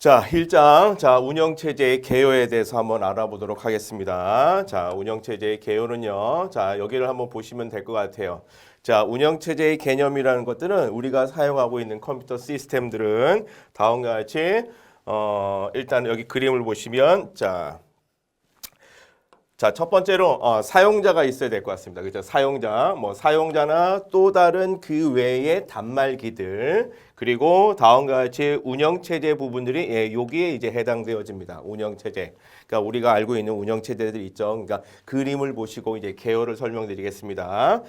자, 1장, 운영체제의 개요에 대해서 한번 알아보도록 하겠습니다. 운영체제의 개요는요, 여기를 한번 보시면 될 것 같아요. 운영체제의 개념이라는 것들은 우리가 사용하고 있는 컴퓨터 시스템들은 다음과 같이, 일단 여기 그림을 보시면, 첫 번째로 사용자가 있어야 될 것 같습니다. 그렇죠? 사용자, 사용자나 또 다른 그 외의 단말기들, 그리고 다음과 같이 운영체제 부분들이 여기에 이제 해당되어집니다. 운영체제. 그러니까 우리가 알고 있는 운영체제들 있죠. 그러니까 그림을 보시고 이제 개요를 설명드리겠습니다.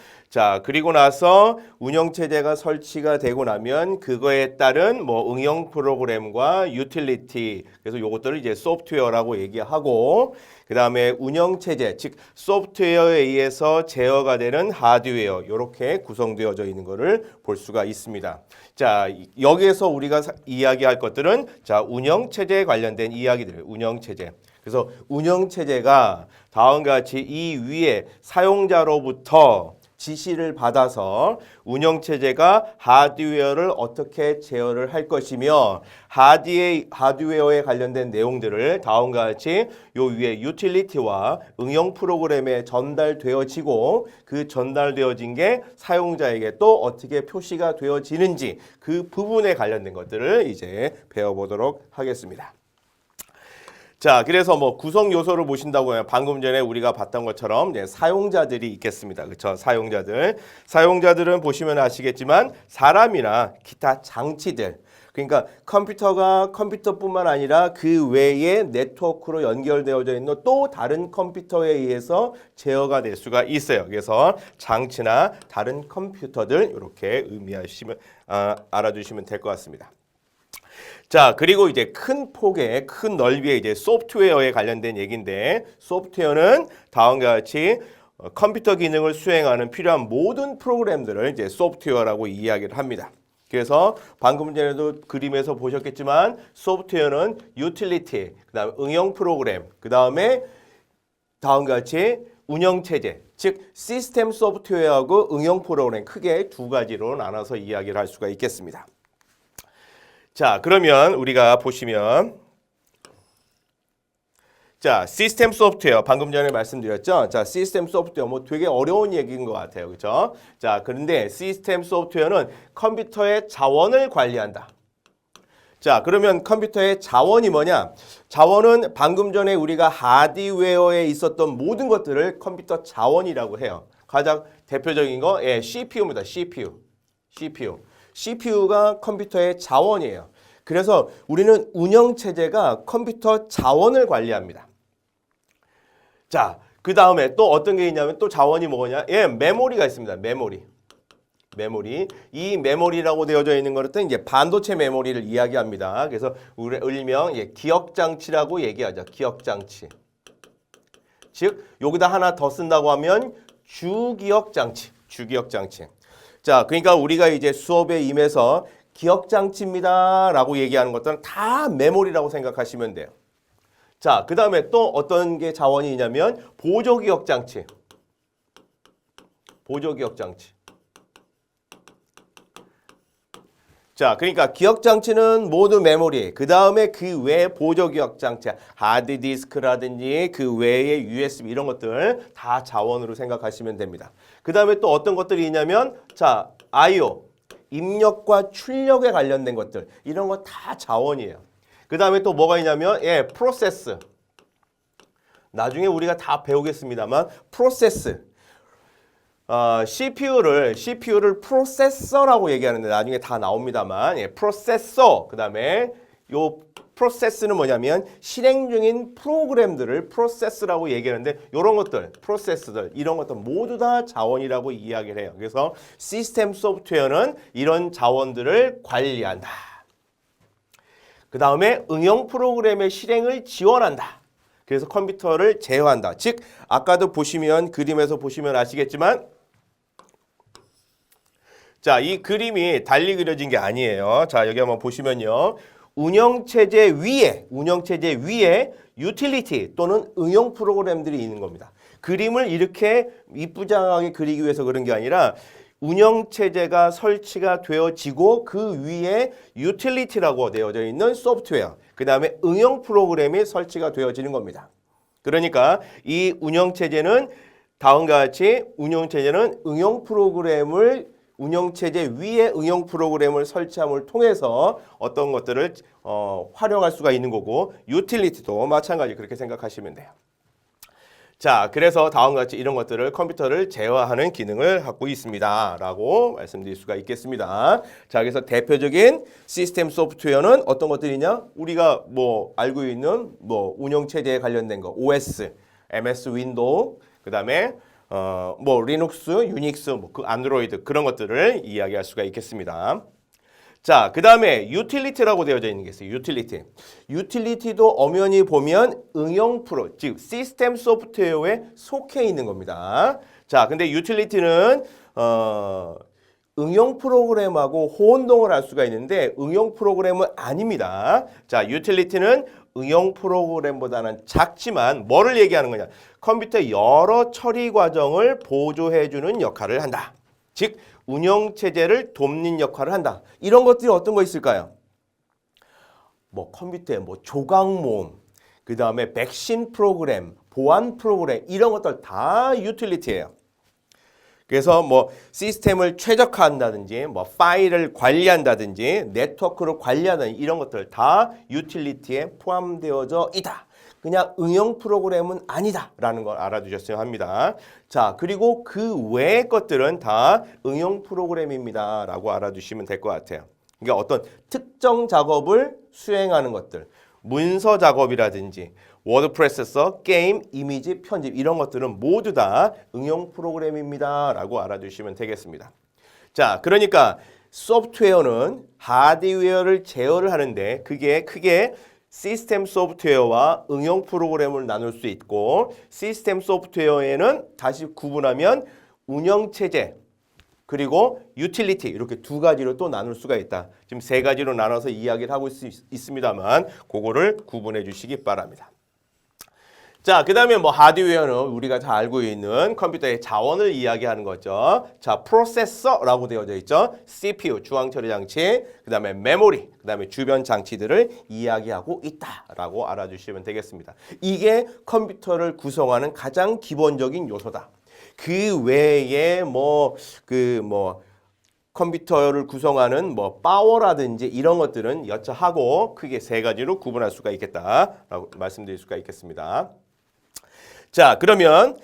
그리고 나서 운영체제가 설치가 되고 나면 그거에 따른 응용 프로그램과 유틸리티, 그래서 요것들을 이제 소프트웨어라고 얘기하고, 그 다음에 운영체제, 즉 소프트웨어에 의해서 제어가 되는 하드웨어, 이렇게 구성되어져 있는 것을 볼 수가 있습니다. 여기에서 우리가 이야기할 것들은 운영체제에 관련된 이야기들, 운영체제. 그래서 운영체제가 다음과 같이 이 위에 사용자로부터 지시를 받아서 운영체제가 하드웨어를 어떻게 제어를 할 것이며 하드웨어에 관련된 내용들을 다음과 같이 요 위에 유틸리티와 응용 프로그램에 전달되어지고 그 전달되어진 게 사용자에게 또 어떻게 표시가 되어지는지 그 부분에 관련된 것들을 이제 배워보도록 하겠습니다. 그래서 구성 요소를 보신다고 하면 방금 전에 우리가 봤던 것처럼 사용자들이 있겠습니다. 그렇죠? 사용자들은 보시면 아시겠지만 사람이나 기타 장치들, 그러니까 컴퓨터가 컴퓨터뿐만 아니라 그 외에 네트워크로 연결되어져 있는 또 다른 컴퓨터에 의해서 제어가 될 수가 있어요. 그래서 장치나 다른 컴퓨터들 이렇게 의미하시면 알아두시면 될 것 같습니다. 그리고 이제 큰 폭의 큰 넓이의 이제 소프트웨어에 관련된 얘기인데, 소프트웨어는 다음과 같이 컴퓨터 기능을 수행하는 필요한 모든 프로그램들을 이제 소프트웨어라고 이야기를 합니다. 그래서 방금 전에도 그림에서 보셨겠지만 소프트웨어는 유틸리티, 그다음에 응용 프로그램, 그다음에 다음과 같이 운영체제, 즉 시스템 소프트웨어하고 응용 프로그램, 크게 두 가지로 나눠서 이야기를 할 수가 있겠습니다. 그러면 우리가 보시면 시스템 소프트웨어 방금 전에 말씀드렸죠. 시스템 소프트웨어 되게 어려운 얘기인 것 같아요. 그렇죠? 그런데 시스템 소프트웨어는 컴퓨터의 자원을 관리한다. 그러면 컴퓨터의 자원이 뭐냐? 자원은 방금 전에 우리가 하드웨어에 있었던 모든 것들을 컴퓨터 자원이라고 해요. 가장 대표적인 거 CPU입니다. CPU가 컴퓨터의 자원이에요. 그래서 우리는 운영체제가 컴퓨터 자원을 관리합니다. 그 다음에 또 어떤 게 있냐면 또 자원이 뭐냐? 메모리가 있습니다. 메모리. 이 메모리라고 되어져 있는 것은 이제 반도체 메모리를 이야기합니다. 그래서 우리 일명 기억장치라고 얘기하죠. 기억장치. 즉 여기다 하나 더 쓴다고 하면 주기억장치. 그러니까 우리가 이제 수업에 임해서 기억장치입니다 라고 얘기하는 것들은 다 메모리라고 생각하시면 돼요. 그 다음에 또 어떤 게 자원이 있냐면 보조기억장치. 그러니까 기억장치는 모두 메모리, 그 다음에 그 외에 보조기억장치, 하드디스크라든지 그 외에 USB 이런 것들 다 자원으로 생각하시면 됩니다. 그 다음에 또 어떤 것들이 있냐면 I/O, 입력과 출력에 관련된 것들, 이런 거 다 자원이에요. 그 다음에 또 뭐가 있냐면 프로세스. 나중에 우리가 다 배우겠습니다만 프로세스. CPU를 프로세서라고 얘기하는데 나중에 다 나옵니다만 프로세서, 그 다음에 요 프로세스는 뭐냐면 실행 중인 프로그램들을 프로세스라고 얘기하는데 이런 것들, 프로세스들 이런 것들 모두 다 자원이라고 이야기를 해요. 그래서 시스템 소프트웨어는 이런 자원들을 관리한다. 그 다음에 응용 프로그램의 실행을 지원한다. 그래서 컴퓨터를 제어한다. 즉 아까도 보시면 그림에서 보시면 아시겠지만 이 그림이 달리 그려진 게 아니에요. 여기 한번 보시면요. 운영체제 위에 유틸리티 또는 응용 프로그램들이 있는 겁니다. 그림을 이렇게 이쁘장하게 그리기 위해서 그런 게 아니라 운영체제가 설치가 되어지고 그 위에 유틸리티라고 되어져 있는 소프트웨어, 그 다음에 응용 프로그램이 설치가 되어지는 겁니다. 그러니까 이 운영체제는 다음과 같이 운영체제는 운영체제 위에 응용 프로그램을 설치함을 통해서 어떤 것들을 활용할 수가 있는 거고, 유틸리티도 마찬가지 그렇게 생각하시면 돼요. 자, 그래서 다음과 같이 이런 것들을 컴퓨터를 제어하는 기능을 갖고 있습니다 라고 말씀드릴 수가 있겠습니다. 자, 그래서 대표적인 시스템 소프트웨어는 어떤 것들이냐? 우리가 뭐 알고 있는 뭐 운영체제에 관련된 거, OS, MS 윈도우, 그 다음에 뭐 리눅스, 유닉스, 뭐 그 안드로이드 그런 것들을 이야기할 수가 있겠습니다. 자, 그 다음에 유틸리티라고 되어져 있는 게 있어요. 유틸리티. 유틸리티도 엄연히 보면 응용 프로, 즉 시스템 소프트웨어에 속해 있는 겁니다. 자, 근데 유틸리티는 응용 프로그램하고 호환동을 할 수가 있는데 응용 프로그램은 아닙니다. 자, 유틸리티는 응용 프로그램보다는 작지만 뭐를 얘기하는 거냐? 컴퓨터의 여러 처리 과정을 보조해주는 역할을 한다. 즉 운영체제를 돕는 역할을 한다. 이런 것들이 어떤 거 있을까요? 뭐 컴퓨터에 뭐 조각 모음, 그 다음에 백신 프로그램, 보안 프로그램 이런 것들 다 유틸리티예요. 그래서 뭐 시스템을 최적화한다든지 뭐 파일을 관리한다든지 네트워크를 관리한다든지 이런 것들 다 유틸리티에 포함되어져 있다. 그냥 응용 프로그램은 아니다라는 걸 알아두셨으면 합니다. 자, 그리고 그 외의 것들은 다 응용 프로그램입니다라고 알아두시면 될 것 같아요. 그러니까 어떤 특정 작업을 수행하는 것들, 문서 작업이라든지 워드프레스, 게임, 이미지, 편집 이런 것들은 모두 다 응용 프로그램입니다라고 알아두시면 되겠습니다. 자, 그러니까 소프트웨어는 하드웨어를 제어를 하는데 그게 크게 시스템 소프트웨어와 응용 프로그램을 나눌 수 있고, 시스템 소프트웨어에는 다시 구분하면 운영체제 그리고 유틸리티 이렇게 두 가지로 또 나눌 수가 있다. 지금 세 가지로 나눠서 이야기를 하고 있습니다만 그거를 구분해 주시기 바랍니다. 자, 그 다음에 뭐 하드웨어는 우리가 다 알고 있는 컴퓨터의 자원을 이야기하는 거죠. 자, 프로세서라고 되어져 있죠. CPU, 중앙처리 장치, 그 다음에 메모리, 그 다음에 주변 장치들을 이야기하고 있다라고 알아주시면 되겠습니다. 이게 컴퓨터를 구성하는 가장 기본적인 요소다. 그 외에 컴퓨터를 구성하는 뭐 파워라든지 이런 것들은 여차하고 크게 세 가지로 구분할 수가 있겠다라고 말씀드릴 수가 있겠습니다. 자, 그러면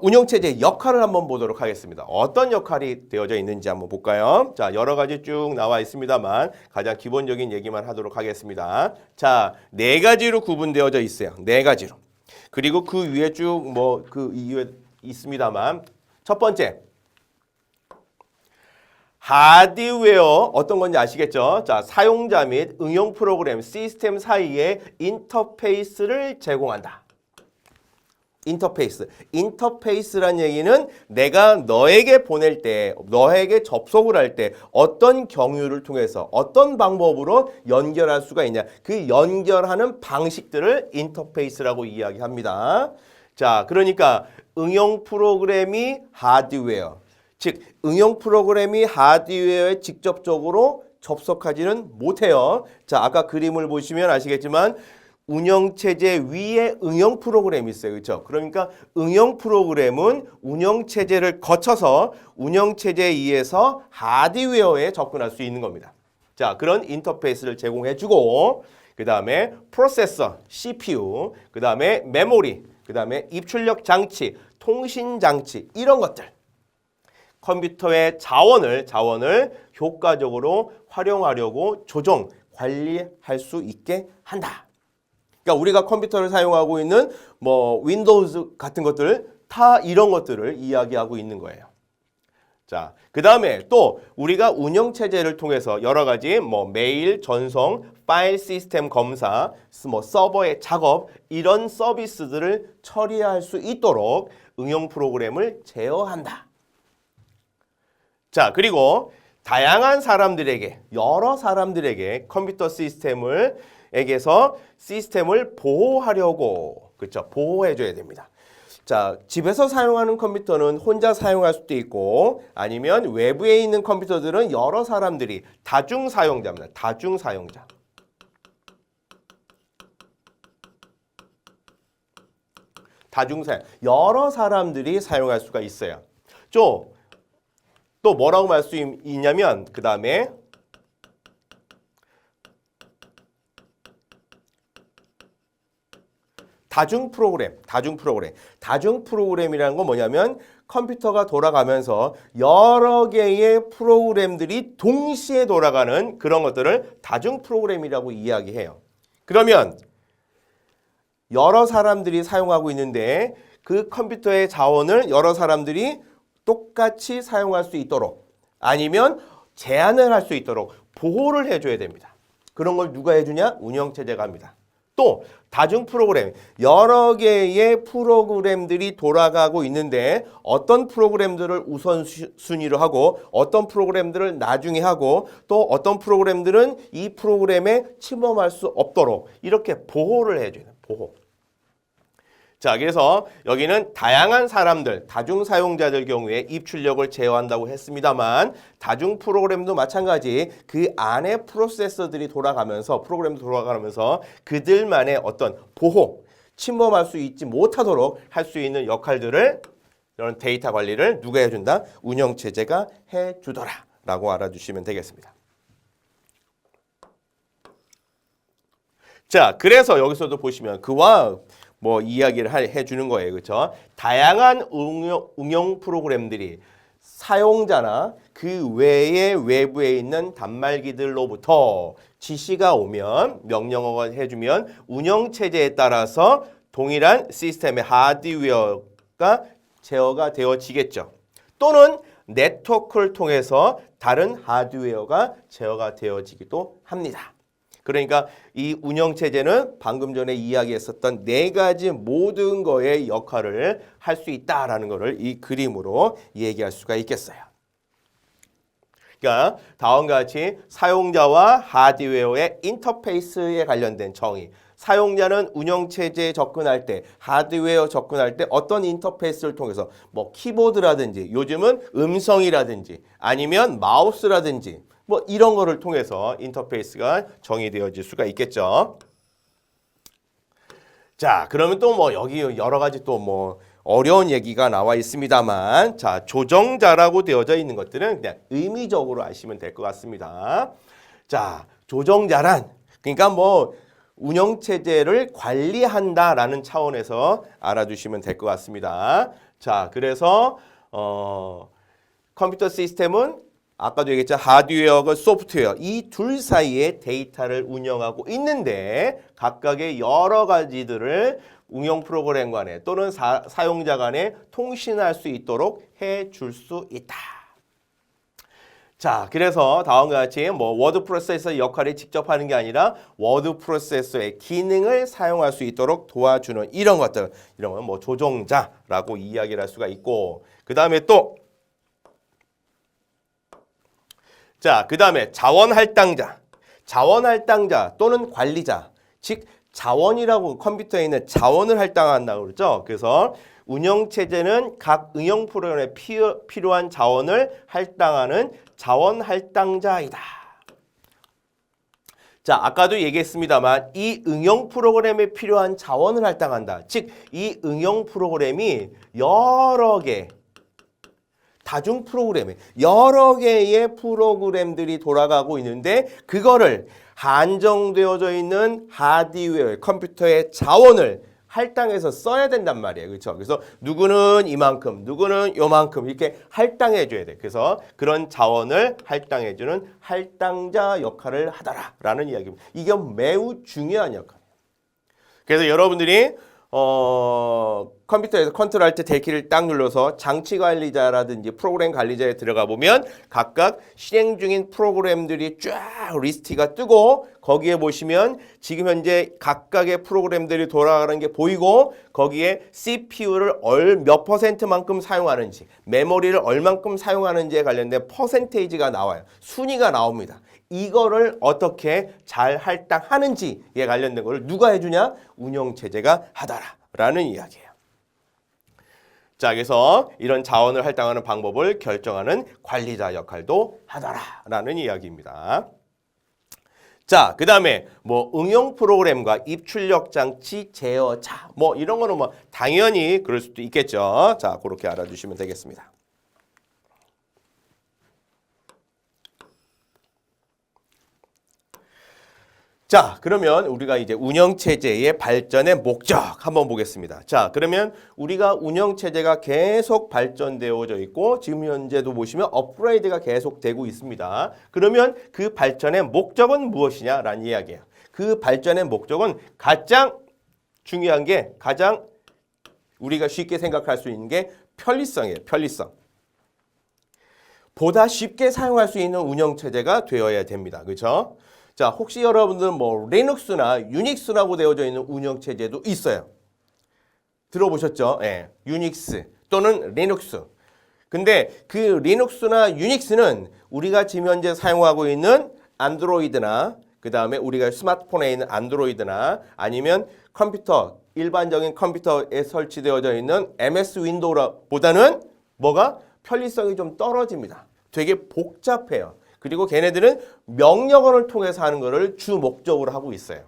운영체제의 역할을 한번 보도록 하겠습니다. 어떤 역할이 되어져 있는지 한번 볼까요? 자, 여러 가지 쭉 나와 있습니다만 가장 기본적인 얘기만 하도록 하겠습니다. 자, 네 가지로 구분되어져 있어요. 네 가지로. 그리고 그 위에 쭉 뭐 그 이유에 있습니다만 첫 번째, 하드웨어 어떤 건지 아시겠죠? 자, 사용자 및 응용 프로그램, 시스템 사이에 인터페이스를 제공한다. 인터페이스란 얘기는 내가 너에게 보낼 때, 너에게 접속을 할 때 어떤 경유를 통해서 어떤 방법으로 연결할 수가 있냐. 그 연결하는 방식들을 인터페이스라고 이야기합니다. 자, 그러니까 응용 프로그램이 하드웨어, 즉 응용 프로그램이 하드웨어에 직접적으로 접속하지는 못해요. 자, 아까 그림을 보시면 아시겠지만 운영체제 위에 응용 프로그램이 있어요. 그렇죠? 그러니까 응용 프로그램은 운영체제를 거쳐서 운영체제에 의해서 하드웨어에 접근할 수 있는 겁니다. 자, 그런 인터페이스를 제공해주고, 그 다음에 프로세서, CPU, 그 다음에 메모리, 그 다음에 입출력 장치, 통신 장치 이런 것들. 컴퓨터의 자원을 효과적으로 활용하려고 조정, 관리할 수 있게 한다. 그러니까 우리가 컴퓨터를 사용하고 있는 뭐 윈도우즈 같은 것들 다 이런 것들을 이야기하고 있는 거예요. 자, 그 다음에 또 우리가 운영체제를 통해서 여러 가지 뭐 메일 전송, 파일 시스템 검사, 뭐 서버의 작업 이런 서비스들을 처리할 수 있도록 응용 프로그램을 제어한다. 자, 그리고 다양한 사람들에게, 여러 사람들에게 컴퓨터 시스템을 보호하려고, 그렇죠? 보호해줘야 됩니다. 자, 집에서 사용하는 컴퓨터는 혼자 사용할 수도 있고 아니면 외부에 있는 컴퓨터들은 여러 사람들이 다중 사용자입니다. 다중 사용자. 다중사용. 여러 사람들이 사용할 수가 있어요. 또 뭐라고 말 수 있냐면 그 다음에 다중 프로그램. 다중 프로그램이라는 건 뭐냐면 컴퓨터가 돌아가면서 여러 개의 프로그램들이 동시에 돌아가는 그런 것들을 다중 프로그램이라고 이야기해요. 그러면 여러 사람들이 사용하고 있는데 그 컴퓨터의 자원을 여러 사람들이 똑같이 사용할 수 있도록 아니면 제한을 할 수 있도록 보호를 해줘야 됩니다. 그런 걸 누가 해주냐? 운영체제가 합니다. 또 다중 프로그램, 여러 개의 프로그램들이 돌아가고 있는데 어떤 프로그램들을 우선순위로 하고 어떤 프로그램들을 나중에 하고 또 어떤 프로그램들은 이 프로그램에 침범할 수 없도록 이렇게 보호를 해줘요. 보호. 자, 그래서 여기는 다양한 사람들, 다중 사용자들 경우에 입출력을 제어한다고 했습니다만 다중 프로그램도 마찬가지 그 안에 프로세서들이 돌아가면서 프로그램도 돌아가면서 그들만의 어떤 보호, 침범할 수 있지 못하도록 할 수 있는 역할들을 이런 데이터 관리를 누가 해준다? 운영체제가 해주더라 라고 알아주시면 되겠습니다. 자, 그래서 여기서도 보시면 그와 뭐 이야기를 해주는 거예요. 그렇죠? 다양한 응용 프로그램들이 사용자나 그 외에 외부에 있는 단말기들로부터 지시가 오면 명령어가 해주면 운영체제에 따라서 동일한 시스템의 하드웨어가 제어가 되어지겠죠. 또는 네트워크를 통해서 다른 하드웨어가 제어가 되어지기도 합니다. 그러니까 이 운영체제는 방금 전에 이야기했었던 네 가지 모든 거의 역할을 할 수 있다라는 것을 이 그림으로 얘기할 수가 있겠어요. 그러니까 다음과 같이 사용자와 하드웨어의 인터페이스에 관련된 정의. 사용자는 운영체제에 접근할 때, 하드웨어 접근할 때 어떤 인터페이스를 통해서 뭐 키보드라든지 요즘은 음성이라든지 아니면 마우스라든지 뭐 이런 거를 통해서 인터페이스가 정의되어질 수가 있겠죠. 자, 그러면 또 뭐 여기 여러 가지 또 뭐 어려운 얘기가 나와 있습니다만 자, 조정자라고 되어져 있는 것들은 그냥 의미적으로 아시면 될 것 같습니다. 자, 조정자란 그러니까 뭐 운영체제를 관리한다라는 차원에서 알아두시면 될 것 같습니다. 자, 그래서 컴퓨터 시스템은 아까도 얘기했죠. 하드웨어와 소프트웨어 이 둘 사이에 데이터를 운영하고 있는데 각각의 여러 가지들을 응용 프로그램 간에 또는 사용자 간에 통신할 수 있도록 해줄 수 있다. 자, 그래서 다음과 같이 뭐 워드 프로세서 역할을 직접 하는 게 아니라 워드 프로세서의 기능을 사용할 수 있도록 도와주는 이런 것들, 이런 건 뭐 조종자라고 이야기를 할 수가 있고, 그 다음에 또 자, 그 다음에 자원할당자. 자원할당자 또는 관리자. 즉, 자원이라고 컴퓨터에 있는 자원을 할당한다고 그러죠. 그래서 운영체제는 각 응용 프로그램에 필요한 자원을 할당하는 자원할당자이다. 자, 아까도 얘기했습니다만 이 응용 프로그램에 필요한 자원을 할당한다. 즉, 이 응용 프로그램이 여러 개 다중 프로그램에 여러 개의 프로그램들이 돌아가고 있는데 그거를 한정되어져 있는 하드웨어 컴퓨터의 자원을 할당해서 써야 된단 말이에요. 그렇죠? 그래서 누구는 이만큼, 누구는 요만큼 이렇게 할당해 줘야 돼. 그래서 그런 자원을 할당해 주는 할당자 역할을 하더라라는 이야기입니다. 이게 매우 중요한 역할이에요. 그래서 여러분들이 컴퓨터에서 컨트롤할 때 델키를 딱 눌러서 장치 관리자라든지 프로그램 관리자에 들어가 보면 각각 실행 중인 프로그램들이 쫙 리스트가 뜨고 거기에 보시면 지금 현재 각각의 프로그램들이 돌아가는 게 보이고 거기에 CPU를 몇 %만큼 사용하는지 메모리를 얼만큼 사용하는지에 관련된 퍼센테이지가 나와요. 순위가 나옵니다. 이거를 어떻게 잘 할당하는지에 관련된 걸 누가 해주냐? 운영체제가 하더라라는 이야기예요. 자, 그래서 이런 자원을 할당하는 방법을 결정하는 관리자 역할도 하더라라는 이야기입니다. 자, 그다음에 뭐 응용 프로그램과 입출력 장치 제어차 뭐 이런 거는 뭐 당연히 그럴 수도 있겠죠. 자, 그렇게 알아두시면 되겠습니다. 자, 그러면 우리가 이제 운영체제의 발전의 목적 한번 보겠습니다. 자, 그러면 우리가 운영체제가 계속 발전되어져 있고 지금 현재도 보시면 업그레이드가 계속되고 있습니다. 그러면 그 발전의 목적은 무엇이냐라는 이야기예요. 그 발전의 목적은 가장 중요한 게 가장 우리가 쉽게 생각할 수 있는 게 편리성이에요. 편리성. 보다 쉽게 사용할 수 있는 운영체제가 되어야 됩니다. 그렇죠? 자, 혹시 여러분들은 뭐 리눅스나 유닉스라고 되어져 있는 운영체제도 있어요. 들어보셨죠? 예, 유닉스 또는 리눅스. 근데 그 리눅스나 유닉스는 우리가 지금 현재 사용하고 있는 안드로이드나 그 다음에 우리가 스마트폰에 있는 안드로이드나 아니면 컴퓨터, 일반적인 컴퓨터에 설치되어져 있는 MS 윈도우보다는 뭐가 편리성이 좀 떨어집니다. 되게 복잡해요. 그리고 걔네들은 명령어를 통해서 하는 것을 주 목적으로 하고 있어요.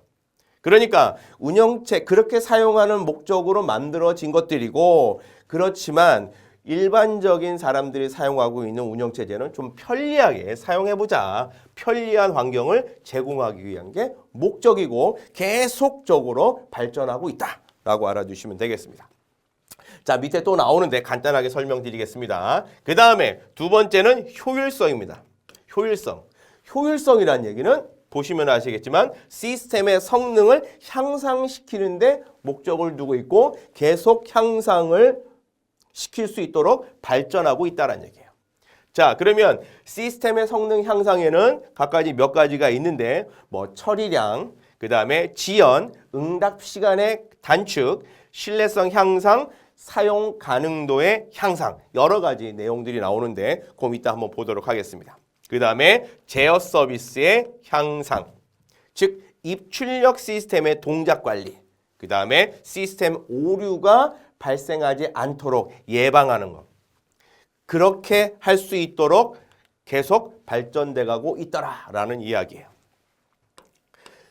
그러니까 운영체 그렇게 사용하는 목적으로 만들어진 것들이고 그렇지만 일반적인 사람들이 사용하고 있는 운영체제는 좀 편리하게 사용해보자. 편리한 환경을 제공하기 위한 게 목적이고 계속적으로 발전하고 있다라고 알아두시면 되겠습니다. 자, 밑에 또 나오는데 간단하게 설명드리겠습니다. 그 다음에 두 번째는 효율성입니다. 효율성. 효율성이라는 얘기는 보시면 아시겠지만 시스템의 성능을 향상시키는 데 목적을 두고 있고 계속 향상을 시킬 수 있도록 발전하고 있다는 얘기예요. 자, 그러면 시스템의 성능 향상에는 각가지 몇 가지가 있는데 뭐 처리량, 그 다음에 지연, 응답 시간의 단축, 신뢰성 향상, 사용 가능도의 향상 여러 가지 내용들이 나오는데 그럼 이따 한번 보도록 하겠습니다. 그 다음에 제어 서비스의 향상, 즉 입출력 시스템의 동작 관리, 그 다음에 시스템 오류가 발생하지 않도록 예방하는 것. 그렇게 할 수 있도록 계속 발전돼 가고 있더라라는 이야기예요.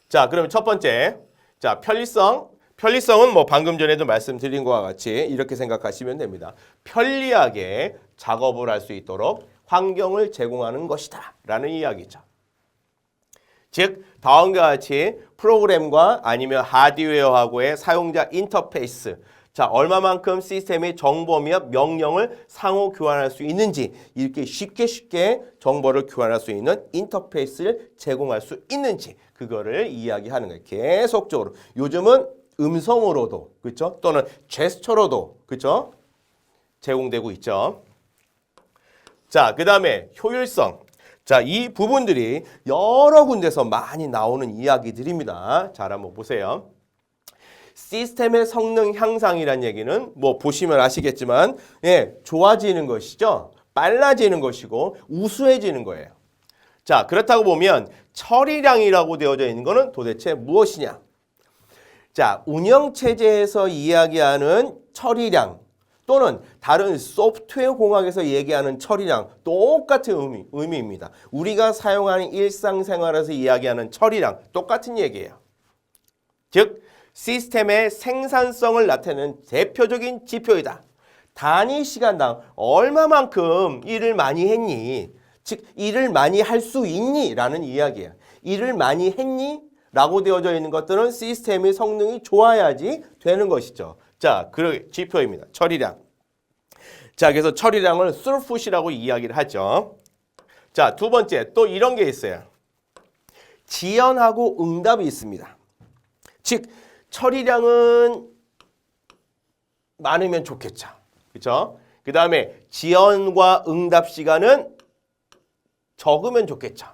자, 그럼 첫 번째, 자, 편리성. 편리성은 뭐 방금 전에도 말씀드린 것과 같이 이렇게 생각하시면 됩니다. 편리하게 작업을 할 수 있도록 환경을 제공하는 것이다 라는 이야기죠. 즉 다음과 같이 프로그램과 아니면 하드웨어하고의 사용자 인터페이스, 자 얼마만큼 시스템의 정보 및 명령을 상호 교환할 수 있는지 이렇게 쉽게 정보를 교환할 수 있는 인터페이스를 제공할 수 있는지 그거를 이야기하는 거예요. 계속적으로. 요즘은 음성으로도 그렇죠? 또는 제스처로도 그렇죠? 제공되고 있죠. 자, 그 다음에 효율성. 자, 이 부분들이 여러 군데서 많이 나오는 이야기들입니다. 잘 한번 보세요. 시스템의 성능 향상이란 얘기는 뭐 보시면 아시겠지만 좋아지는 것이죠. 빨라지는 것이고 우수해지는 거예요. 자, 그렇다고 보면 처리량이라고 되어져 있는 것은 도대체 무엇이냐? 자, 운영체제에서 이야기하는 처리량 또는 다른 소프트웨어 공학에서 얘기하는 처리량 똑같은 의미입니다. 우리가 사용하는 일상생활에서 이야기하는 처리량 똑같은 얘기예요. 즉 시스템의 생산성을 나타내는 대표적인 지표이다. 단위 시간당 얼마만큼 일을 많이 했니? 즉 일을 많이 할 수 있니? 라는 이야기예요. 일을 많이 했니? 라고 되어져 있는 것들은 시스템의 성능이 좋아야지 되는 것이죠. 자, 그 지표입니다. 처리량. 자, 그래서 처리량을 throughput이라고 이야기를 하죠. 자, 두 번째 또 이런 게 있어요. 지연하고 응답이 있습니다. 즉 처리량은 많으면 좋겠죠. 그렇죠? 그 다음에 지연과 응답 시간은 적으면 좋겠죠.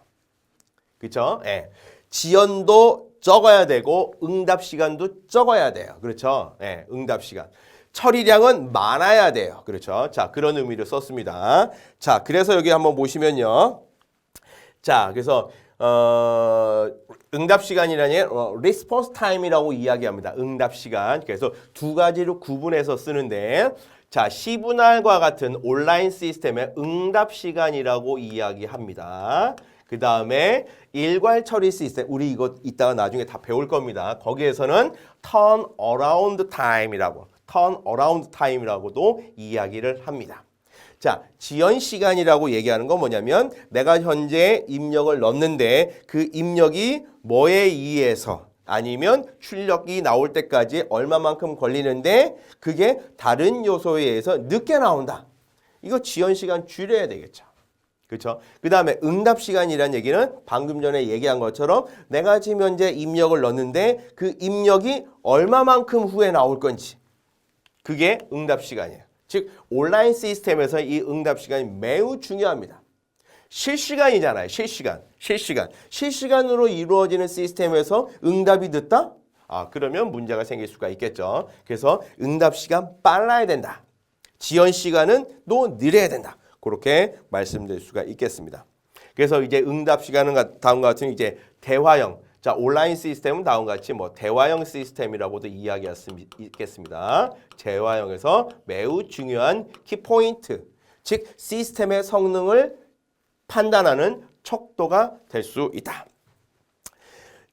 그렇죠? 예. 지연도 적어야 되고 응답 시간도 적어야 돼요. 그렇죠? 예, 응답 시간. 처리량은 많아야 돼요. 그렇죠? 자, 그런 의미를 썼습니다. 자, 그래서 여기 한번 보시면요. 자, 그래서 응답 시간이라니 response time이라고 이야기합니다. 응답 시간. 그래서 두 가지로 구분해서 쓰는데 자, 시분할과 같은 온라인 시스템의 응답 시간이라고 이야기합니다. 그 다음에 일괄 처리 시스템, 우리 이거 이따가 나중에 다 배울 겁니다. 거기에서는 turn around time이라고도 이야기를 합니다. 자, 지연 시간이라고 얘기하는 건 뭐냐면 내가 현재 입력을 넣는데 그 입력이 뭐에 의해서 아니면 출력이 나올 때까지 얼마만큼 걸리는데 그게 다른 요소에 의해서 늦게 나온다. 이거 지연 시간 줄여야 되겠죠. 그렇죠? 그 다음에 응답 시간이라는 얘기는 방금 전에 얘기한 것처럼 내가 지금 현재 입력을 넣는데 그 입력이 얼마만큼 후에 나올 건지 그게 응답 시간이에요. 즉 온라인 시스템에서 이 응답 시간이 매우 중요합니다. 실시간이잖아요. 실시간으로 이루어지는 시스템에서 응답이 늦다? 그러면 문제가 생길 수가 있겠죠. 그래서 응답 시간 빨라야 된다. 지연 시간은 또 느려야 된다. 그렇게 말씀드릴 수가 있겠습니다. 그래서 이제 응답 시간은 다음과 같은 이제 대화형. 자, 온라인 시스템은 다음과 같이 대화형 시스템이라고도 이야기할 수 있겠습니다. 대화형에서 매우 중요한 키포인트, 즉 시스템의 성능을 판단하는 척도가 될 수 있다.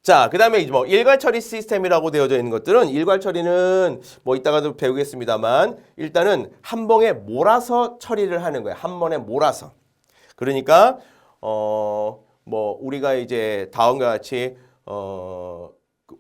자, 그 다음에 이제 일괄 처리 시스템이라고 되어져 있는 것들은 일괄 처리는 이따가도 배우겠습니다만 일단은 한 번에 몰아서 처리를 하는 거예요. 한 번에 몰아서. 그러니까 우리가 이제 다음과 같이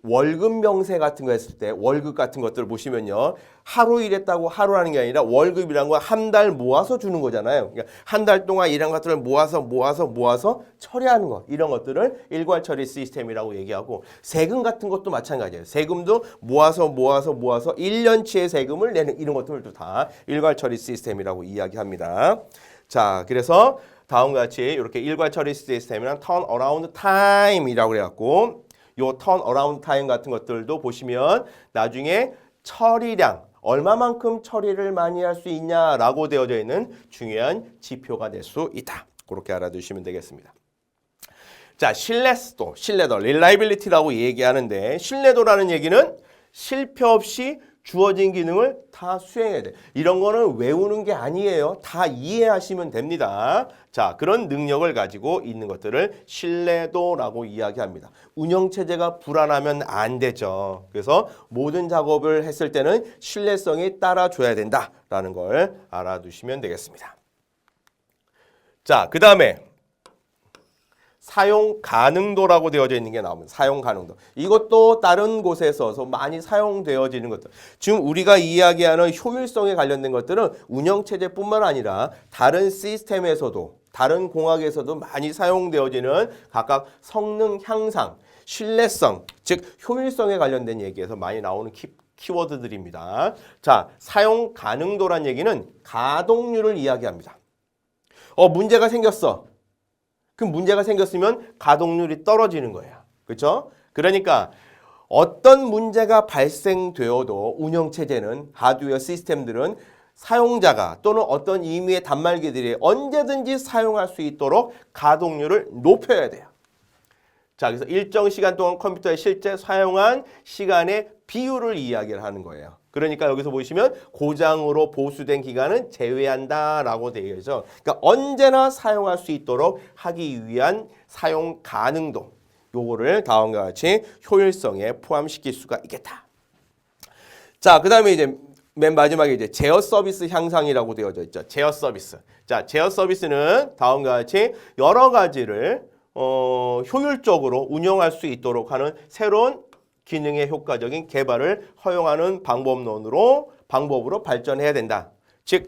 월급 명세 같은 거 했을 때 월급 같은 것들을 보시면요. 하루 일했다고 하루 하는 게 아니라 월급이란 거 한 달 모아서 주는 거잖아요. 그러니까 한 달 동안 일한 것들을 모아서 처리하는 거. 이런 것들을 일괄 처리 시스템이라고 얘기하고 세금 같은 것도 마찬가지예요. 세금도 모아서 1년치의 세금을 내는 이런 것들도 다 일괄 처리 시스템이라고 이야기합니다. 자, 그래서 다음과 같이 이렇게 일괄 처리 시스템이란 turn around time이라고 해갖고 요 turn around time 같은 것들도 보시면 나중에 처리량 얼마만큼 처리를 많이 할 수 있냐라고 되어져 있는 중요한 지표가 될 수 있다. 그렇게 알아두시면 되겠습니다. 자, 신뢰도, reliability라고 얘기하는데 신뢰도라는 얘기는 실패 없이 주어진 기능을 다 수행해야 돼. 이런 거는 외우는 게 아니에요. 다 이해하시면 됩니다. 자, 그런 능력을 가지고 있는 것들을 신뢰도라고 이야기합니다. 운영체제가 불안하면 안 되죠. 그래서 모든 작업을 했을 때는 신뢰성이 따라줘야 된다라는 걸 알아두시면 되겠습니다. 자, 그 다음에 사용 가능도라고 되어져 있는 게 나옵니다. 사용 가능도. 이것도 다른 곳에서 많이 사용되어지는 것들. 지금 우리가 이야기하는 효율성에 관련된 것들은 운영체제뿐만 아니라 다른 시스템에서도 다른 공학에서도 많이 사용되어지는 각각 성능 향상, 신뢰성, 즉 효율성에 관련된 얘기에서 많이 나오는 키워드들입니다. 자, 사용 가능도란 얘기는 가동률을 이야기합니다. 문제가 생겼어. 그 문제가 생겼으면 가동률이 떨어지는 거예요. 그렇죠? 그러니까 어떤 문제가 발생되어도 운영체제는 하드웨어 시스템들은 사용자가 또는 어떤 임의의 단말기들이 언제든지 사용할 수 있도록 가동률을 높여야 돼요. 자, 그래서 일정 시간 동안 컴퓨터에 실제 사용한 시간의 비율을 이야기를 하는 거예요. 그러니까 여기서 보시면 고장으로 보수된 기간은 제외한다라고 되어 있죠. 그러니까 언제나 사용할 수 있도록 하기 위한 사용 가능도. 요거를 다음과 같이 효율성에 포함시킬 수가 있겠다. 자, 그다음에 이제 맨 마지막에 이제 제어 서비스 향상이라고 되어져 있죠. 제어 서비스. 자, 제어 서비스는 다음과 같이 여러 가지를 효율적으로 운영할 수 있도록 하는 새로운 기능의 효과적인 개발을 허용하는 방법으로 발전해야 된다. 즉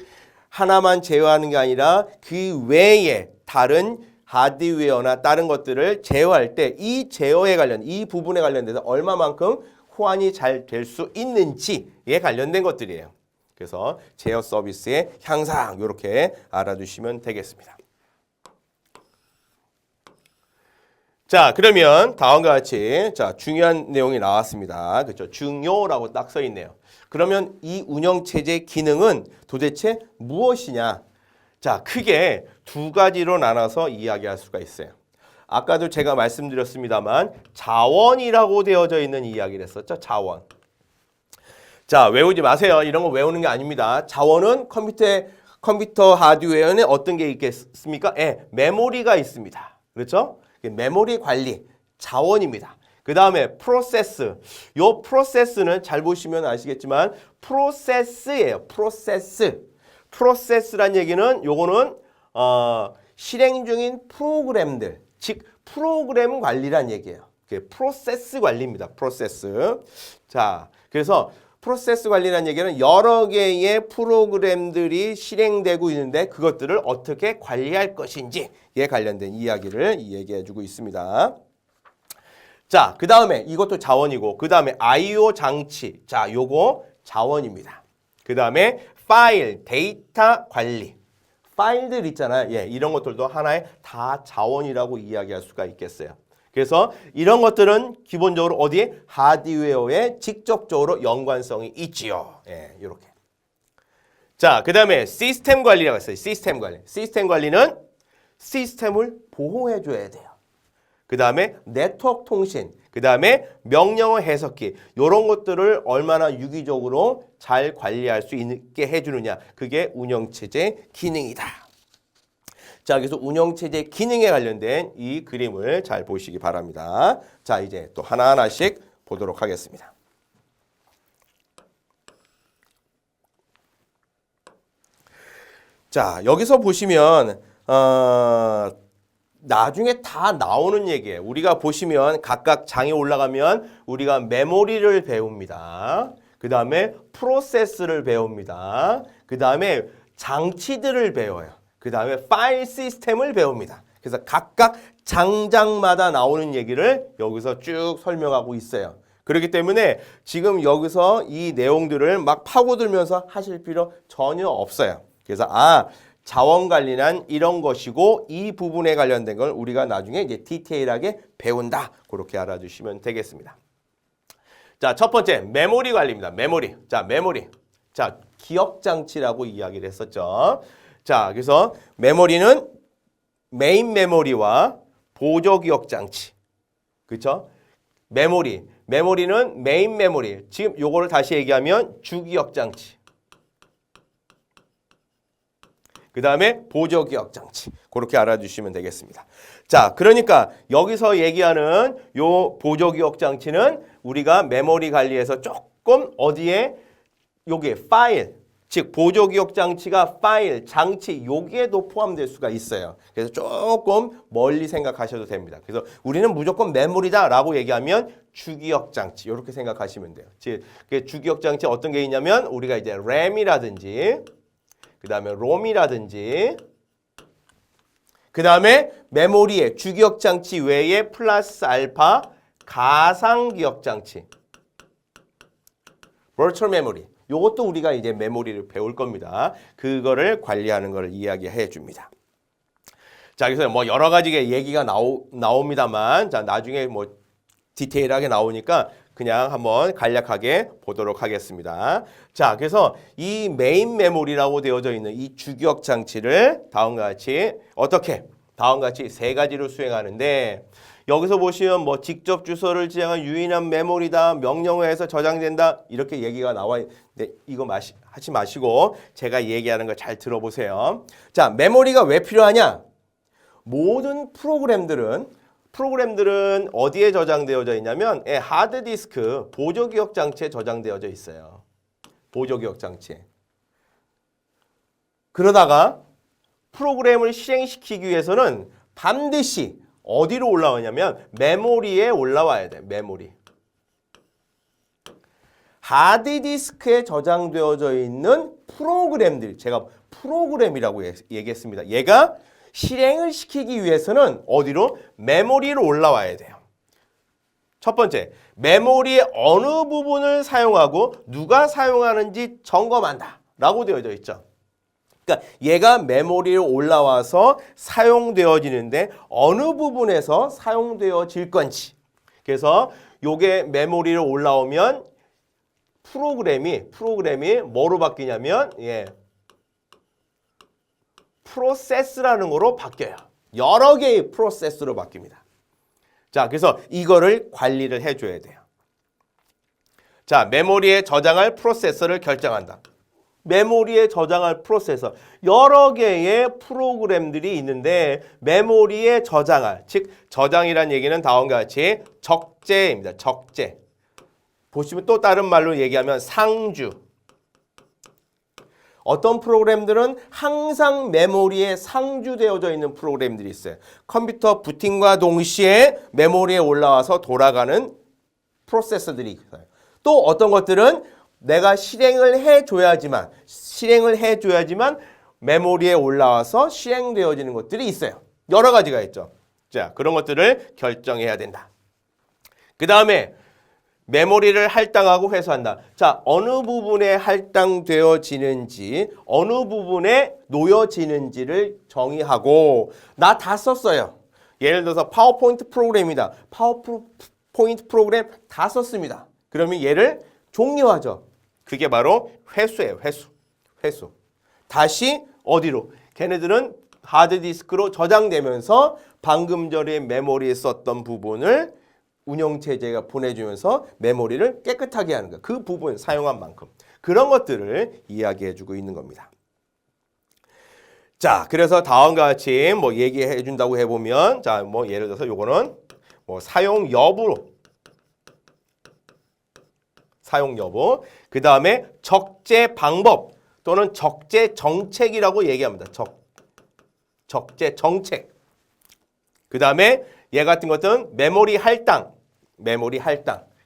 하나만 제어하는 게 아니라 그 외에 다른 하드웨어나 다른 것들을 제어할 때 이 제어에 관련, 이 부분에 관련돼서 얼마만큼 호환이 잘 될 수 있는지에 관련된 것들이에요. 그래서 제어 서비스의 향상 이렇게 알아두시면 되겠습니다. 자, 그러면 다음과 같이 중요한 내용이 나왔습니다. 그렇죠? 중요라고 딱 써 있네요. 그러면 이 운영체제 기능은 도대체 무엇이냐? 자, 크게 두 가지로 나눠서 이야기할 수가 있어요. 아까도 제가 말씀드렸습니다만 자원이라고 되어져 있는 이야기를 했었죠. 자원. 자, 외우지 마세요. 이런 거 외우는 게 아닙니다. 자원은 컴퓨터 하드웨어에 어떤 게 있겠습니까? 메모리가 있습니다. 그렇죠? 메모리 관리, 자원입니다. 그 다음에 프로세스. 요 프로세스는 잘 보시면 아시겠지만 프로세스예요. 프로세스란 얘기는 요거는 실행 중인 프로그램들, 즉 프로그램 관리란 얘기예요. 프로세스 관리입니다. 프로세스. 자, 그래서 프로세스 관리란 얘기는 여러 개의 프로그램들이 실행되고 있는데 그것들을 어떻게 관리할 것인지에 관련된 이야기를 얘기해주고 있습니다. 자, 그 다음에 이것도 자원이고 그 다음에 I/O 장치. 자, 요거 자원입니다. 그 다음에 파일, 데이터 관리. 파일들 있잖아요. 이런 것들도 하나의 다 자원이라고 이야기할 수가 있겠어요. 그래서 이런 것들은 기본적으로 어디에? 하드웨어에 직접적으로 연관성이 있지요. 이렇게. 자, 그 다음에 시스템 관리라고 했어요. 시스템 관리. 시스템 관리는 시스템을 보호해줘야 돼요. 그 다음에 네트워크 통신, 그 다음에 명령어 해석기 이런 것들을 얼마나 유기적으로 잘 관리할 수 있게 해주느냐. 그게 운영체제 기능이다. 자, 그래서 운영체제 기능에 관련된 이 그림을 잘 보시기 바랍니다. 자, 이제 또 하나하나씩 보도록 하겠습니다. 자, 여기서 보시면 나중에 다 나오는 얘기예요. 우리가 보시면 각각 장에 올라가면 우리가 메모리를 배웁니다. 그 다음에 프로세스를 배웁니다. 그 다음에 장치들을 배워요. 그 다음에 파일 시스템을 배웁니다. 그래서 각각 장장마다 나오는 얘기를 여기서 쭉 설명하고 있어요. 그렇기 때문에 지금 여기서 이 내용들을 막 파고들면서 하실 필요 전혀 없어요. 그래서 자원 관리란 이런 것이고 이 부분에 관련된 걸 우리가 나중에 이제 디테일하게 배운다. 그렇게 알아주시면 되겠습니다. 자, 첫 번째 메모리 관리입니다. 메모리. 자, 메모리. 자, 기억 장치라고 이야기를 했었죠. 자, 그래서 메모리는 메인 메모리와 보조 기억 장치. 그렇죠? 메모리는 메인 메모리. 지금 요거를 다시 얘기하면 주기억 장치. 그 다음에 보조 기억 장치. 그렇게 알아주시면 되겠습니다. 자, 그러니까 여기서 얘기하는 요 보조 기억 장치는 우리가 메모리 관리에서 조금 어디에 요게 파일, 즉 보조 기억 장치가 파일, 장치 여기에도 포함될 수가 있어요. 그래서 조금 멀리 생각하셔도 됩니다. 그래서 우리는 무조건 메모리다라고 얘기하면 주기억 장치 이렇게 생각하시면 돼요. 즉 주기억 장치 어떤 게 있냐면 우리가 이제 램이라든지 그 다음에 롬이라든지 그 다음에 메모리의 주기억 장치 외에 플러스 알파 가상 기억 장치 virtual memory 요것도 우리가 이제 메모리를 배울 겁니다. 그거를 관리하는 걸 이야기해 줍니다. 자, 그래서 뭐 여러 가지 얘기가 나옵니다만 자, 나중에 뭐 디테일하게 나오니까 그냥 한번 간략하게 보도록 하겠습니다. 자, 그래서 이 메인 메모리라고 되어져 있는 이 주기억 장치를 다음과 같이 어떻게? 다음과 같이 세 가지로 수행하는데 여기서 보시면 뭐 직접 주소를 지향한 유인한 메모리다, 명령어에서 저장된다 이렇게 얘기가 나와 있는데 이거 하지 마시고 제가 얘기하는 거 잘 들어보세요. 자, 메모리가 왜 필요하냐? 모든 프로그램들은 어디에 저장되어져 있냐면 하드디스크 보조기억 장치에 저장되어져 있어요. 보조기억 장치에. 그러다가 프로그램을 실행시키기 위해서는 반드시 어디로 올라오냐면 메모리에 올라와야 돼. 메모리. 하드디스크에 저장되어져 있는 프로그램들. 제가 프로그램이라고 얘기했습니다. 얘가 실행을 시키기 위해서는 어디로? 메모리로 올라와야 돼요. 첫 번째, 메모리의 어느 부분을 사용하고 누가 사용하는지 점검한다 라고 되어져 있죠. 그러니까 얘가 메모리에 올라와서 사용되어지는데 어느 부분에서 사용되어질 건지. 그래서 요게 메모리에 올라오면 프로그램이 뭐로 바뀌냐면 프로세스라는 거로 바뀌어요. 여러 개의 프로세스로 바뀝니다. 자, 그래서 이거를 관리를 해줘야 돼요. 자, 메모리에 저장할 프로세서를 결정한다. 메모리에 저장할 프로세서. 여러 개의 프로그램들이 있는데 메모리에 저장할, 즉 저장이란 얘기는 다음과 같이 적재입니다. 적재. 보시면 또 다른 말로 얘기하면 상주. 어떤 프로그램들은 항상 메모리에 상주되어져 있는 프로그램들이 있어요. 컴퓨터 부팅과 동시에 메모리에 올라와서 돌아가는 프로세서들이 있어요. 또 어떤 것들은 내가 실행을 해줘야지만 메모리에 올라와서 실행되어지는 것들이 있어요. 여러 가지가 있죠. 자, 그런 것들을 결정해야 된다. 그 다음에 메모리를 할당하고 회수한다. 자, 어느 부분에 할당되어지는지, 어느 부분에 놓여지는지를 정의하고, 나 다 썼어요. 예를 들어서 파워포인트 프로그램이다. 파워포인트 프로그램 다 썼습니다. 그러면 얘를 종료하죠. 그게 바로 회수예요. 회수. 다시 어디로? 걔네들은 하드디스크로 저장되면서 방금 전에 메모리에 썼던 부분을 운영체제가 보내주면서 메모리를 깨끗하게 하는 거예요. 그 부분 사용한 만큼. 그런 것들을 이야기해주고 있는 겁니다. 자, 그래서 다음과 같이 뭐 얘기해 준다고 해보면, 자, 뭐 예를 들어서 요거는 뭐 사용 여부, 그 다음에 적재 방법 또는 적재 정책이라고 얘기합니다. 적재 정책. 그 다음에 얘 같은 것들은 메모리 할당,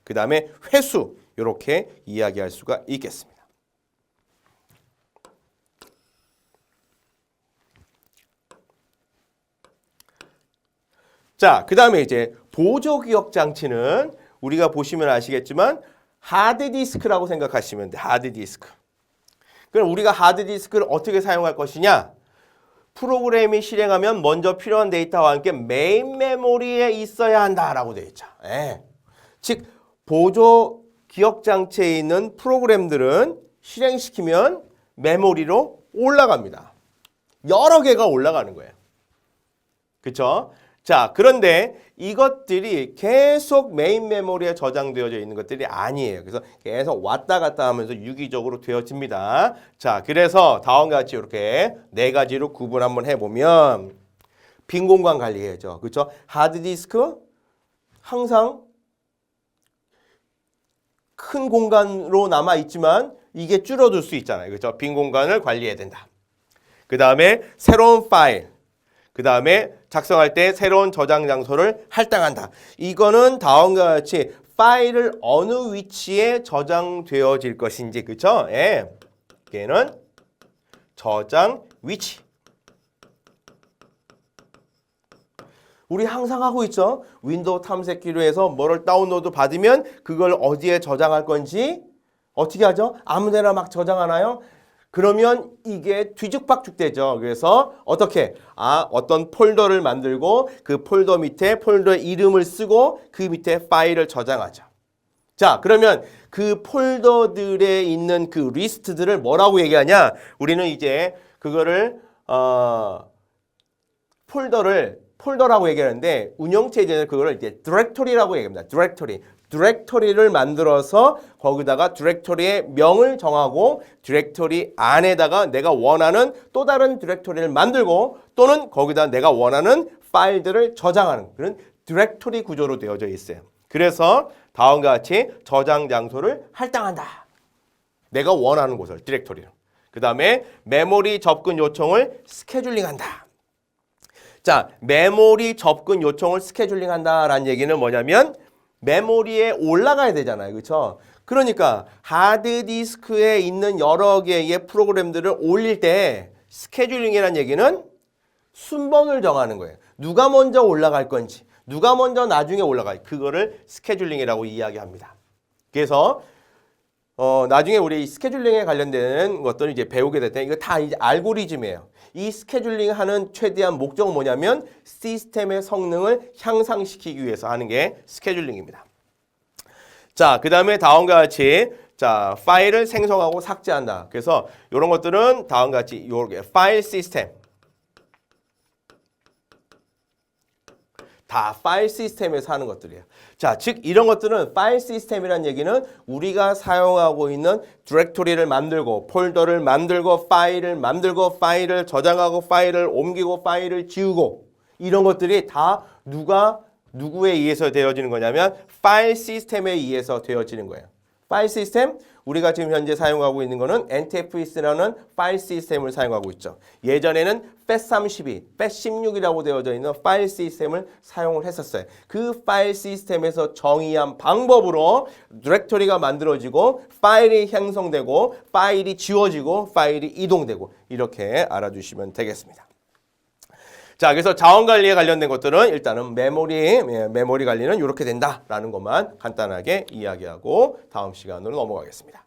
그 다음에 회수, 이렇게 이야기할 수가 있겠습니다. 자, 그 다음에 이제 보조기억 장치는 우리가 보시면 아시겠지만 하드디스크라고 생각하시면 돼. 하드디스크. 그럼 우리가 하드디스크를 어떻게 사용할 것이냐? 프로그램이 실행하면 먼저 필요한 데이터와 함께 메인 메모리에 있어야 한다라고 되어 있죠. 즉 보조 기억 장치에 있는 프로그램들은 실행시키면 메모리로 올라갑니다. 여러 개가 올라가는 거예요. 그렇죠? 자, 그런데 이것들이 계속 메인 메모리에 저장되어져 있는 것들이 아니에요. 그래서 계속 왔다 갔다 하면서 유기적으로 되어집니다. 자, 그래서 다음과 같이 이렇게 네 가지로 구분 한번 해보면 빈 공간 관리해야죠. 그렇죠? 하드디스크 항상 큰 공간으로 남아 있지만 이게 줄어들 수 있잖아요. 그렇죠? 빈 공간을 관리해야 된다. 그 다음에 새로운 파일, 그 다음에 작성할 때 새로운 저장 장소를 할당한다. 이거는 다음과 같이 파일을 어느 위치에 저장되어질 것인지, 그렇죠? 얘는 저장 위치. 우리 항상 하고 있죠. 윈도우 탐색기로 해서 뭐를 다운로드 받으면 그걸 어디에 저장할 건지 어떻게 하죠? 아무데나 막 저장하나요? 그러면 이게 뒤죽박죽 되죠. 그래서 어떻게? 어떤 폴더를 만들고 그 폴더 밑에 폴더의 이름을 쓰고 그 밑에 파일을 저장하죠. 자, 그러면 그 폴더들에 있는 그 리스트들을 뭐라고 얘기하냐? 우리는 이제 그거를 폴더라고 얘기하는데 운영체제는 그거를 이제 디렉토리라고 얘기합니다. 디렉토리를 만들어서 거기다가 디렉토리의 명을 정하고 디렉토리 안에다가 내가 원하는 또 다른 디렉토리를 만들고 또는 거기다 내가 원하는 파일들을 저장하는 그런 디렉토리 구조로 되어져 있어요. 그래서 다음과 같이 저장 장소를 할당한다. 내가 원하는 곳을 디렉토리로. 그 다음에 메모리 접근 요청을 스케줄링한다. 자, 메모리 접근 요청을 스케줄링한다라는 얘기는 뭐냐면 메모리에 올라가야 되잖아요. 그렇죠? 그러니까 하드디스크에 있는 여러 개의 프로그램들을 올릴 때 스케줄링이라는 얘기는 순번을 정하는 거예요. 누가 먼저 올라갈 건지, 누가 먼저 나중에 올라갈 그거를 스케줄링이라고 이야기합니다. 그래서 나중에 우리 스케줄링에 관련된 것들을 이제 배우게 될 때 이거 다 이제 알고리즘이에요. 이 스케줄링 하는 최대한 목적은 뭐냐면 시스템의 성능을 향상시키기 위해서 하는 게 스케줄링입니다. 자, 그 다음에 다음과 같이 자, 파일을 생성하고 삭제한다. 그래서 이런 것들은 다음과 같이 요렇게 파일 시스템. 다 파일 시스템에서 하는 것들이에요. 자, 즉 이런 것들은 파일 시스템이란 얘기는 우리가 사용하고 있는 디렉토리를 만들고 폴더를 만들고 파일을 저장하고 파일을 옮기고 파일을 지우고 이런 것들이 다 누구에 의해서 되어지는 거냐면 파일 시스템에 의해서 되어지는 거예요. 파일 시스템, 우리가 지금 현재 사용하고 있는 거는 NTFS라는 파일 시스템을 사용하고 있죠. 예전에는 FAT32, FAT16이라고 되어져 있는 파일 시스템을 사용을 했었어요. 그 파일 시스템에서 정의한 방법으로 디렉토리가 만들어지고 파일이 형성되고 파일이 지워지고 파일이 이동되고 이렇게 알아주시면 되겠습니다. 자, 그래서 자원 관리에 관련된 것들은 일단은 메모리 관리는 이렇게 된다라는 것만 간단하게 이야기하고 다음 시간으로 넘어가겠습니다.